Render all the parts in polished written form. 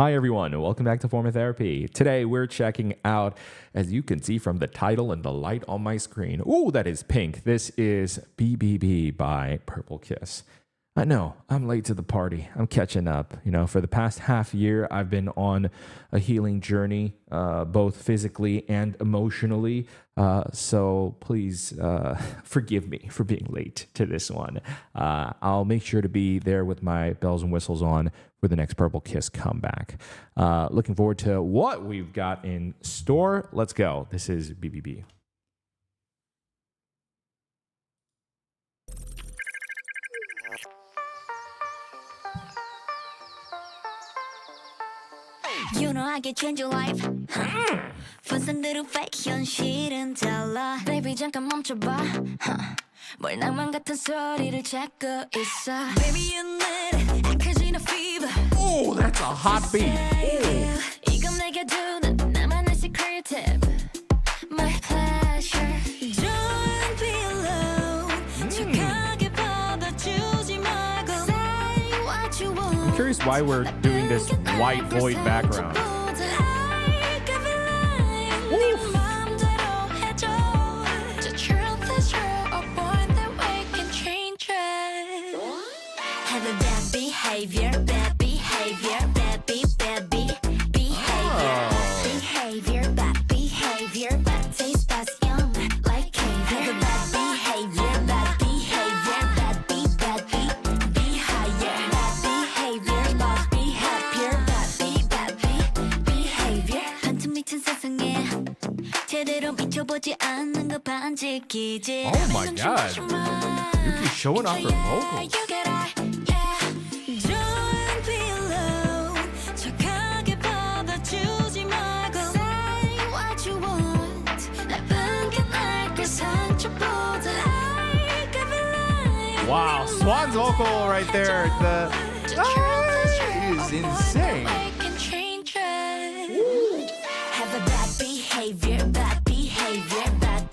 Hi, everyone, and welcome back to Form of Therapy. Today, we're checking out, as you can see from the title and the light on my screen. Ooh, that is pink. This is BBB by Purple-Kiss. I know, I'm late to the party. I'm catching up. For the past half year, I've been on a healing journey, both physically and emotionally. So please forgive me for being late to this one. I'll make sure to be there with my bells and whistles on for the next Purple-Kiss comeback. Looking forward to what we've got in store. Let's go. This is BBB. You know I can change your life. 분산대로 fake 현실은 달라. Baby 잠깐 멈춰봐. 뭘 낭만 같은 소리를 찾고 있어. Baby you need it. 약해진 a fever. Oh, that's a hot beat. 이건 내게 주는 나만의 secretive. My pleasure. Don't be alone. 척하게 받아주지 말고. Say what you want. I'm curious why we're doing this white void background. Have a bad behavior, bad behavior, bad behavior, bad behavior, bad taste, bad yum, like cake. Have a bad behavior, bad behavior, bad be higher, bad behavior, must be happier, bad behavior. 한틈 밑은 세상에 제대로 미쳐보지 않는 거 반지키지. Oh my god, you keep showing off her vocals. Wow, Swan's vocal right there. Is insane. Have a bad behavior, bad behavior, bad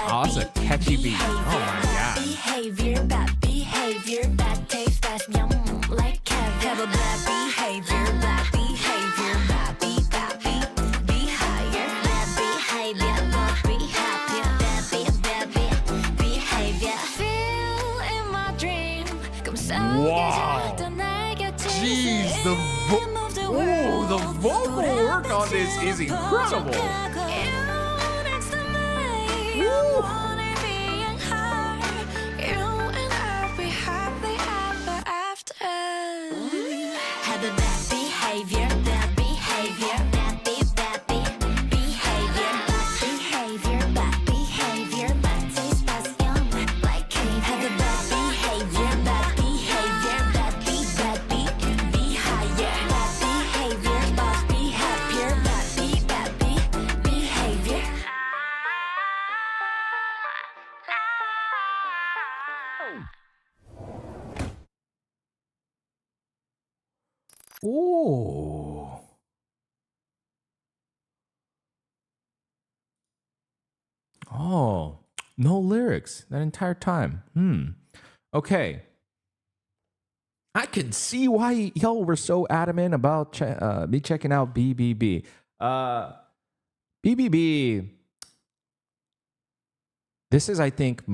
Oh, that's a catchy beat. Oh my god. behavior, bad taste, bad yum, like have a bad behavior, bad behavior, bad be higher, bad behavior, must be happier, bad behavior. Feel in my dream. Wow. Jeez, the vocal work on this is incredible. Have a bad behavior, bad behavior, bad behavior, bad behavior, bad taste, bad yum, like cake. Have a bad behavior, bad be higher, bad behavior, must be happier, bad behavior. Ooh. Oh, no lyrics that entire time. Okay. I can see why y'all were so adamant about me checking out BBB. BBB. This is, I think,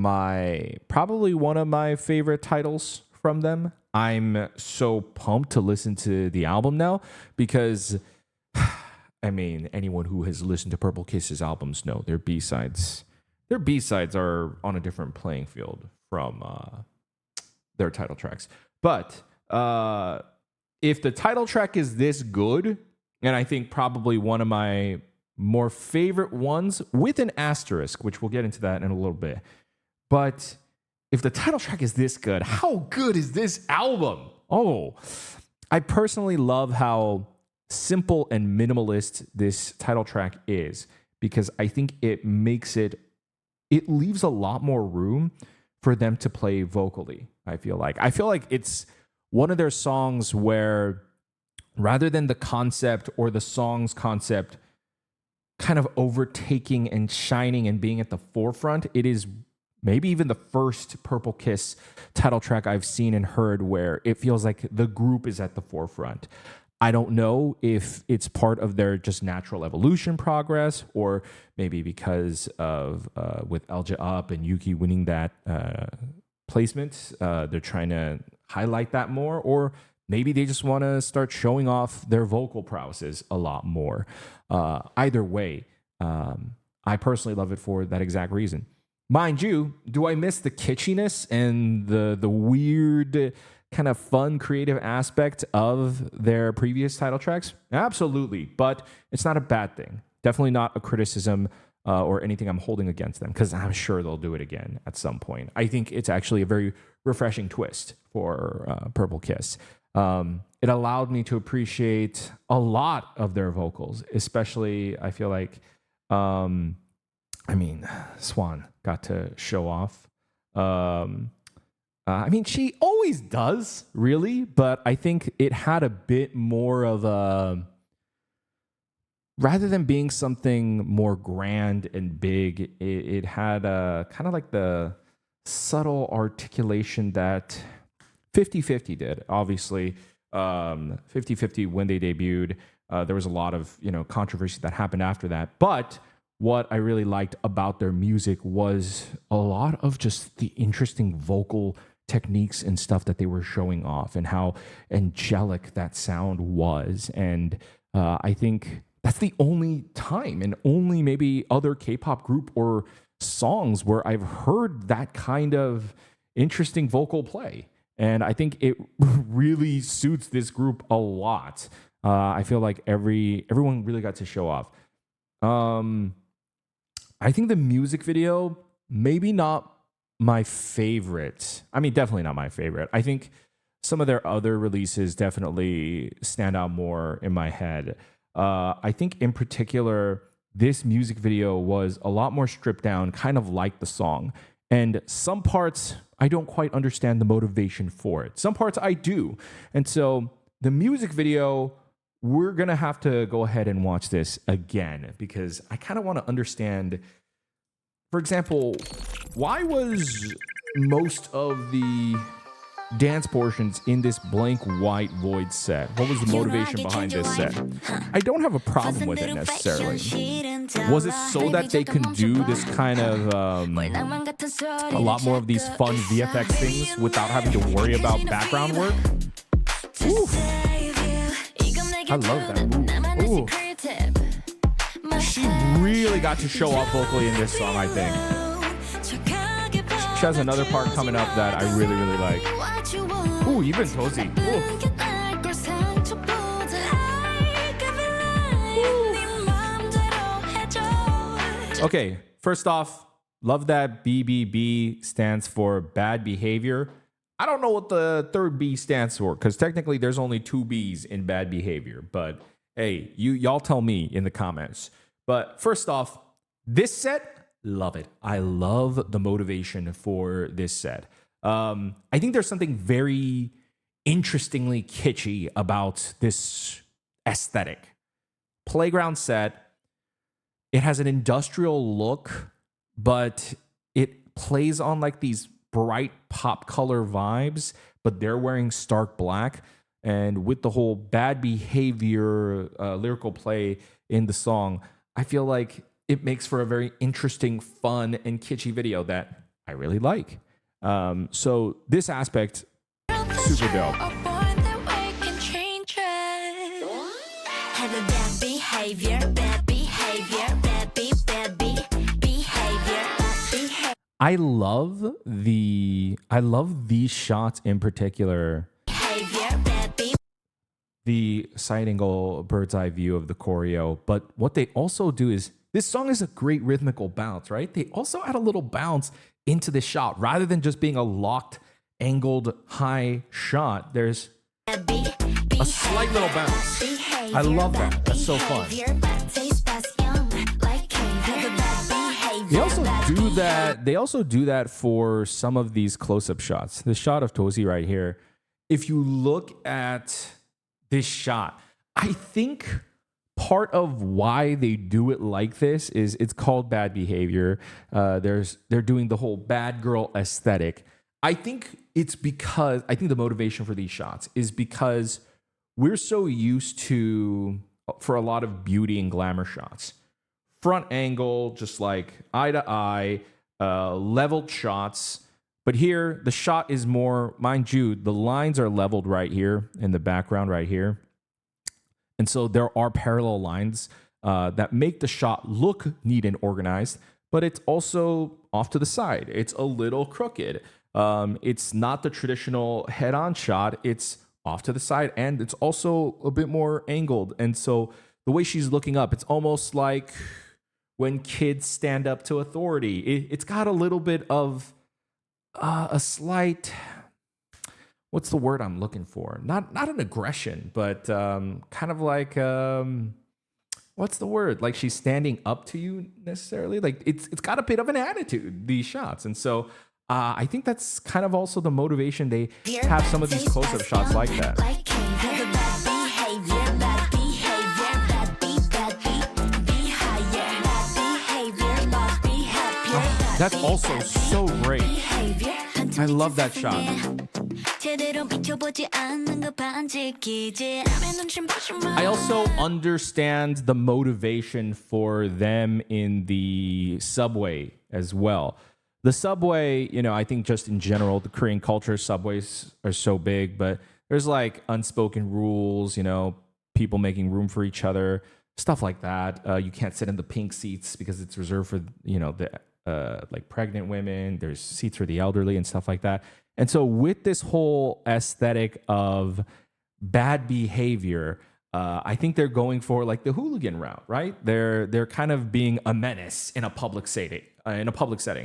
probably one of my favorite titles from them. I'm so pumped to listen to the album now because, I mean, anyone who has listened to Purple-Kiss's albums know their B-sides. Their B-sides are on a different playing field from their title tracks. But if the title track is this good, and I think probably one of my more favorite ones with an asterisk, which we'll get into that in a little bit. But if the title track is this good, how good is this album? Oh, I personally love how simple and minimalist this title track is because I think it leaves a lot more room for them to play vocally. I feel like it's one of their songs where rather than the concept or the song's concept kind of overtaking and shining and being at the forefront, it is maybe even the first Purple-Kiss title track I've seen and heard where it feels like the group is at the forefront. I don't know if it's part of their just natural evolution progress, or maybe because of with Elja Up and Yuki winning that placement, they're trying to highlight that more, or maybe they just want to start showing off their vocal prowesses a lot more. Either way, I personally love it for that exact reason. Mind you, do I miss the kitschiness and the weird kind of fun, creative aspect of their previous title tracks? Absolutely, but it's not a bad thing. Definitely not a criticism or anything I'm holding against them, because I'm sure they'll do it again at some point. I think it's actually a very refreshing twist for Purple Kiss. It allowed me to appreciate a lot of their vocals, especially I feel like, Swan got to show off. She always does, really, but I think it had a bit more of a, rather than being something more grand and big, it had a kind of like the subtle articulation that 50/50 did. Obviously, 50/50 when they debuted, there was a lot of controversy that happened after that. But what I really liked about their music was a lot of just the interesting vocal techniques and stuff that they were showing off, and how angelic that sound was. And I think that's the only time, and only maybe other K-pop group or songs, where I've heard that kind of interesting vocal play. And I think it really suits this group a lot. I feel like everyone really got to show off. I think the music video, maybe not my favorite. Definitely not my favorite. I think some of their other releases definitely stand out more in my head. I think in particular, this music video was a lot more stripped down, kind of like the song. And some parts, I don't quite understand the motivation for it. Some parts I do. And so the music video, we're going to have to go ahead and watch this again, because I kind of want to understand, for example, why was most of the dance portions in this blank white void set? What was the motivation behind this set? I don't have a problem with it necessarily. Was it so that they can do this kind of a lot more of these fun VFX things without having to worry about background work? Oof. I love that. Ooh. She really got to show off vocally in this song, I think. She has another part coming up that I really, really like. Ooh, even Tozy. Okay, first off, love that BBB stands for bad behavior. I don't know what the third B stands for, because technically there's only two B's in bad behavior. But hey, y'all tell me in the comments. But first off, this set, love it. I love the motivation for this set. I think there's something very interestingly kitschy about this aesthetic. Playground set, it has an industrial look, but it plays on like these bright pop color vibes, but they're wearing stark black. And with the whole bad behavior lyrical play in the song, I feel like it makes for a very interesting, fun, and kitschy video that I really like. So this aspect, super dope. Have a bad behavior, bad behavior, bad behavior, bad behavior. I love these shots in particular. The side angle bird's eye view of the choreo. But what they also do is, this song is a great rhythmical bounce, right? They also add a little bounce into the shot. Rather than just being a locked, angled, high shot, there's a slight little bounce. I love that. That's so fun. They also do that for some of these close-up shots. The shot of Tozy right here. If you look at this shot, I think part of why they do it like this is it's called bad behavior. They're doing the whole bad girl aesthetic. I think the motivation for these shots is because we're so used to, for a lot of beauty and glamour shots, front angle, just like eye to eye, leveled shots. But here, the shot is more, mind you, the lines are leveled right here in the background right here. And so there are parallel lines that make the shot look neat and organized, but it's also off to the side. It's a little crooked. It's not the traditional head-on shot. It's off to the side, and it's also a bit more angled. And so the way she's looking up, it's almost like when kids stand up to authority. It's got a little bit of a slight, what's the word I'm looking for? Not an aggression, but kind of like what's the word? Like she's standing up to you necessarily. Like it's got a bit of an attitude, these shots. And so I think that's kind of also the motivation they have some of these close-up shots like that. That's also so great. I love that shot. I also understand the motivation for them in the subway as well. The subway, I think just in general, the Korean culture, subways are so big, but there's like unspoken rules, people making room for each other, stuff like that. You can't sit in the pink seats because it's reserved for, the like pregnant women. There's seats for the elderly and stuff like that. And so with this whole aesthetic of bad behavior, I think they're going for like the hooligan route, right? They're kind of being a menace in a public setting.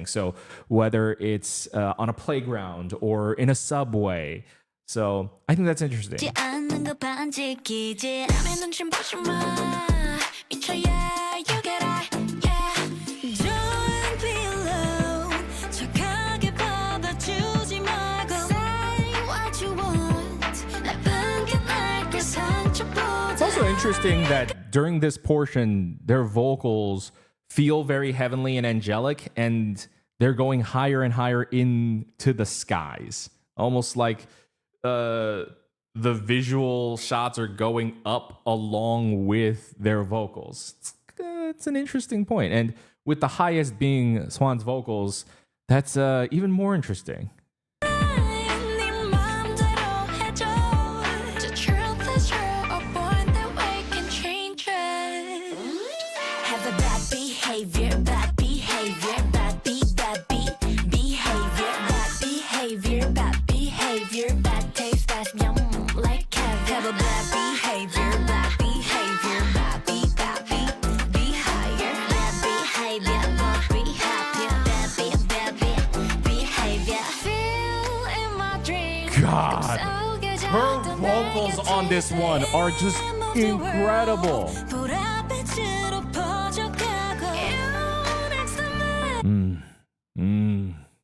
So whether it's on a playground or in a subway. So I think that's interesting. It's also interesting that during this portion, their vocals feel very heavenly and angelic, and they're going higher and higher into the skies. Almost like the visual shots are going up along with their vocals. It's an interesting point. And with the highest being Swan's vocals, that's even more interesting. God, her vocals on this one are just incredible.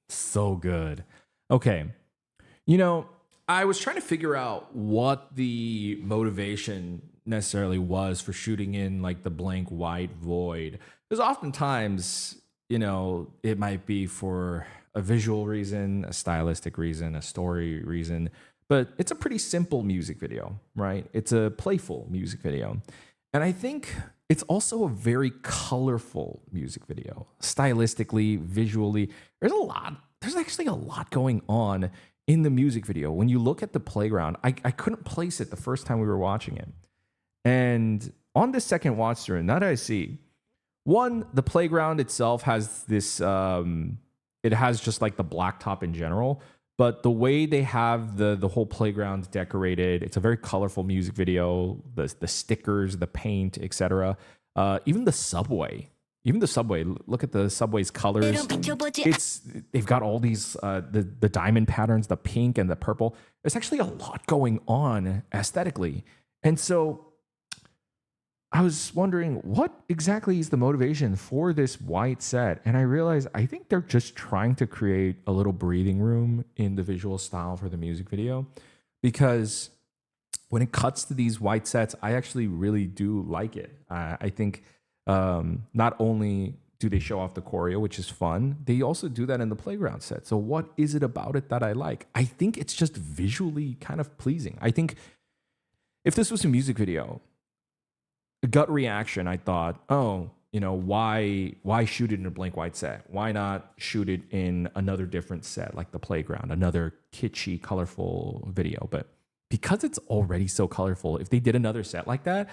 So good. Okay. I was trying to figure out what the motivation necessarily was for shooting in like the blank white void. Because oftentimes, it might be for a visual reason, a stylistic reason, a story reason, but it's a pretty simple music video, right? It's a playful music video. And I think it's also a very colorful music video. Stylistically, visually, there's actually a lot going on in the music video. When you look at the playground, I couldn't place it the first time we were watching it. And on this second watch through, now that I see, one, the playground itself has this, it has just like the blacktop in general, but the way they have the whole playground decorated, it's a very colorful music video. The stickers, the paint, etc. Even the subway. Look at the subway's colors. They've got all these the diamond patterns, the pink and the purple. There's actually a lot going on aesthetically, and so I was wondering what exactly is the motivation for this white set, and I realized I think they're just trying to create a little breathing room in the visual style for the music video, because when it cuts to these white sets, I actually really do like it. I think. Not only do they show off the choreo, which is fun, they also do that in the playground set. So what is it about it that I like? I think it's just visually kind of pleasing. I think if this was a music video, gut reaction, I thought, oh, why shoot it in a blank white set? Why not shoot it in another different set, like the playground, another kitschy, colorful video? But because it's already so colorful, if they did another set like that,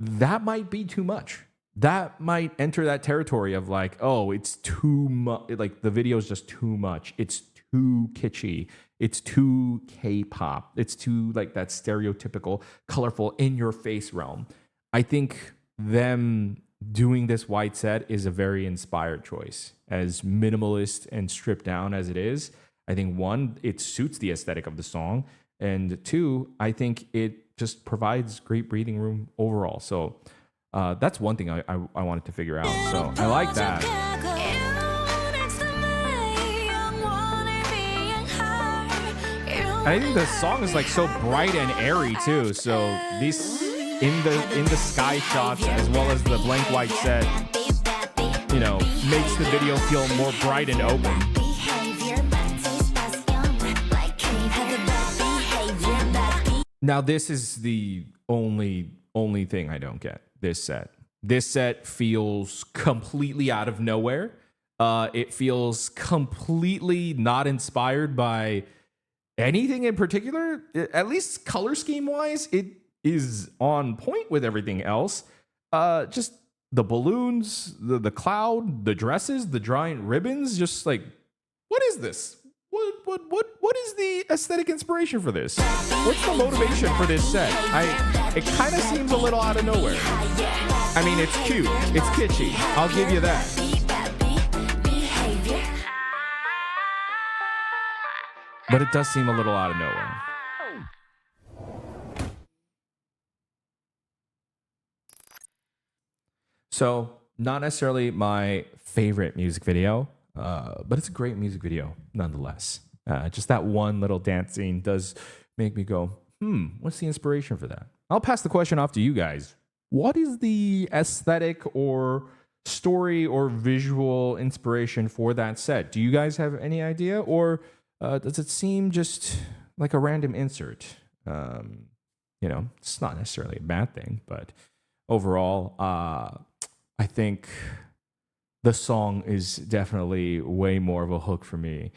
that might be too much. That might enter that territory of like, oh, it's too much. Like the video is just too much. It's too kitschy. It's too K-pop. It's too like that stereotypical, colorful, in-your-face realm. I think them doing this white set is a very inspired choice. As minimalist and stripped down as it is, I think one, it suits the aesthetic of the song. And two, I think it just provides great breathing room overall. So that's one thing I wanted to figure out. So I like that. And I think the song is like so bright and airy too. So these in the sky shots as well as the blank white set, makes the video feel more bright and open. Now this is the only thing I don't get. This set feels completely out of nowhere. It feels completely not inspired by anything in particular. At least color scheme wise, it is on point with everything else. Just the balloons, the cloud, the dresses, the giant ribbons. Just like, what is this? What is the aesthetic inspiration for this? What's the motivation for this set? It kind of seems a little out of nowhere. I mean, it's cute, it's kitschy. I'll give you that. But it does seem a little out of nowhere. So, not necessarily my favorite music video, but it's a great music video nonetheless. Just that one little dance scene does make me go, what's the inspiration for that? I'll pass the question off to you guys. What is the aesthetic or story or visual inspiration for that set? Do you guys have any idea? Or does it seem just like a random insert? It's not necessarily a bad thing, but overall, I think the song is definitely way more of a hook for me.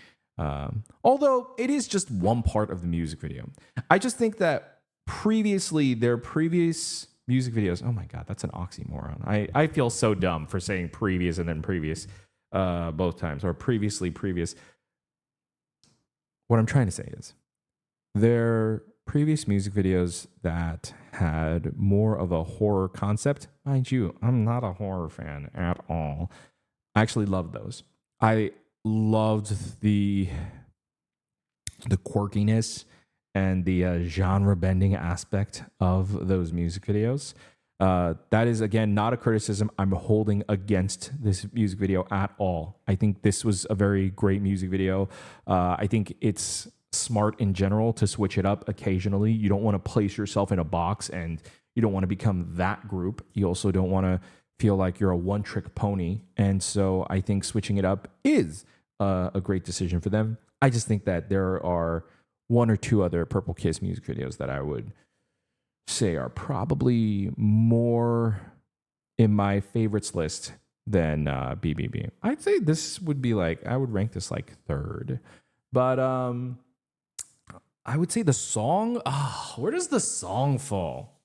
Although it is just one part of the music video. I just think that their previous music videos, oh my God, that's an oxymoron. I feel so dumb for saying previous and then previous both times, or previously previous. What I'm trying to say is their previous music videos that had more of a horror concept. Mind you, I'm not a horror fan at all. I actually loved those. I loved the quirkiness and the genre bending aspect of those music videos. That is, again, not a criticism I'm holding against this music video at all. I think this was a very great music video. I think it's smart in general to switch it up occasionally. You don't want to place yourself in a box, and you don't want to become that group. You also don't want to feel like you're a one-trick pony. And so I think switching it up is a great decision for them. I just think that there are one or two other Purple Kiss music videos that I would say are probably more in my favorites list than BBB. I'd say this would be I would rank this third. But I would say the song, where does the song fall?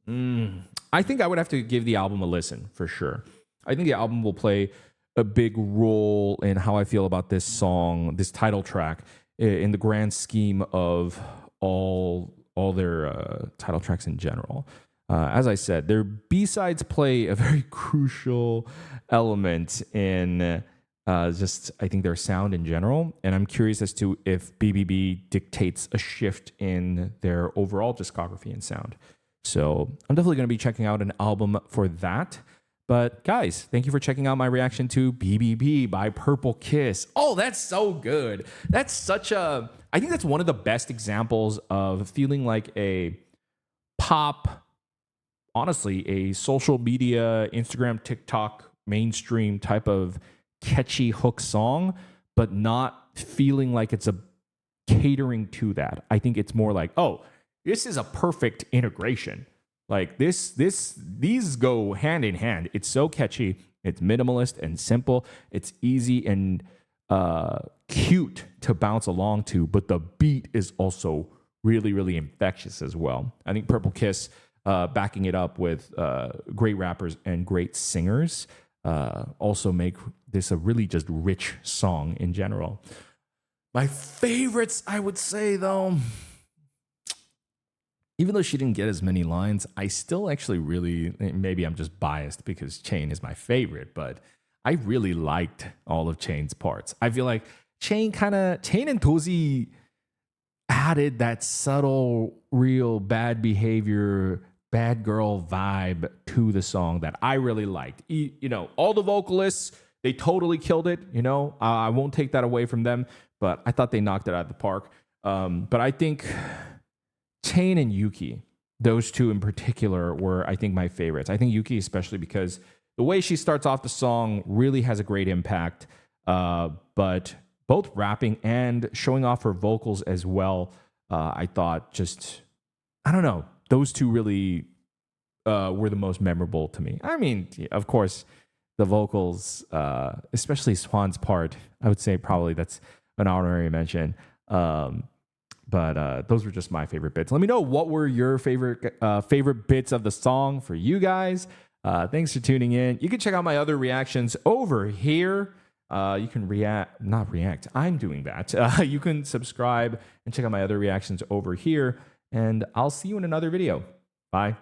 I think I would have to give the album a listen for sure. I think the album will play a big role in how I feel about this song, this title track, in the grand scheme of all their title tracks in general. As I said, their B-sides play a very crucial element in I think their sound in general. And I'm curious as to if BBB dictates a shift in their overall discography and sound. So I'm definitely going to be checking out an album for that. But guys, thank you for checking out my reaction to BBB by Purple Kiss. Oh, that's so good. I think that's one of the best examples of feeling like a pop, honestly, a social media, Instagram, TikTok, mainstream type of catchy hook song, but not feeling like it's a catering to that. I think it's more like, oh, this is a perfect integration. Like these go hand in hand. It's so catchy. It's minimalist and simple. It's easy and cute to bounce along to, but the beat is also really, really infectious as well. I think Purple Kiss, backing it up with great rappers and great singers, also make this a really just rich song in general. My favorites, I would say, though, even though she didn't get as many lines, I still actually really, maybe I'm just biased because Chain is my favorite, but I really liked all of Chain's parts. I feel like Chain and Tozy added that subtle, real bad behavior, bad girl vibe to the song that I really liked. You know, all the vocalists, they totally killed it. You know, I won't take that away from them, but I thought they knocked it out of the park. But I think Chain and Yuki, those two in particular, were, I think, my favorites. I think Yuki especially because the way she starts off the song really has a great impact. But both rapping and showing off her vocals as well, I thought just, I don't know, those two really were the most memorable to me. I mean, of course, the vocals, especially Swan's part, I would say probably that's an honorary mention. But those were just my favorite bits. Let me know what were your favorite bits of the song for you guys. Thanks for tuning in. You can check out my other reactions over here. You can not react. I'm doing that. You can subscribe and check out my other reactions over here. And I'll see you in another video. Bye.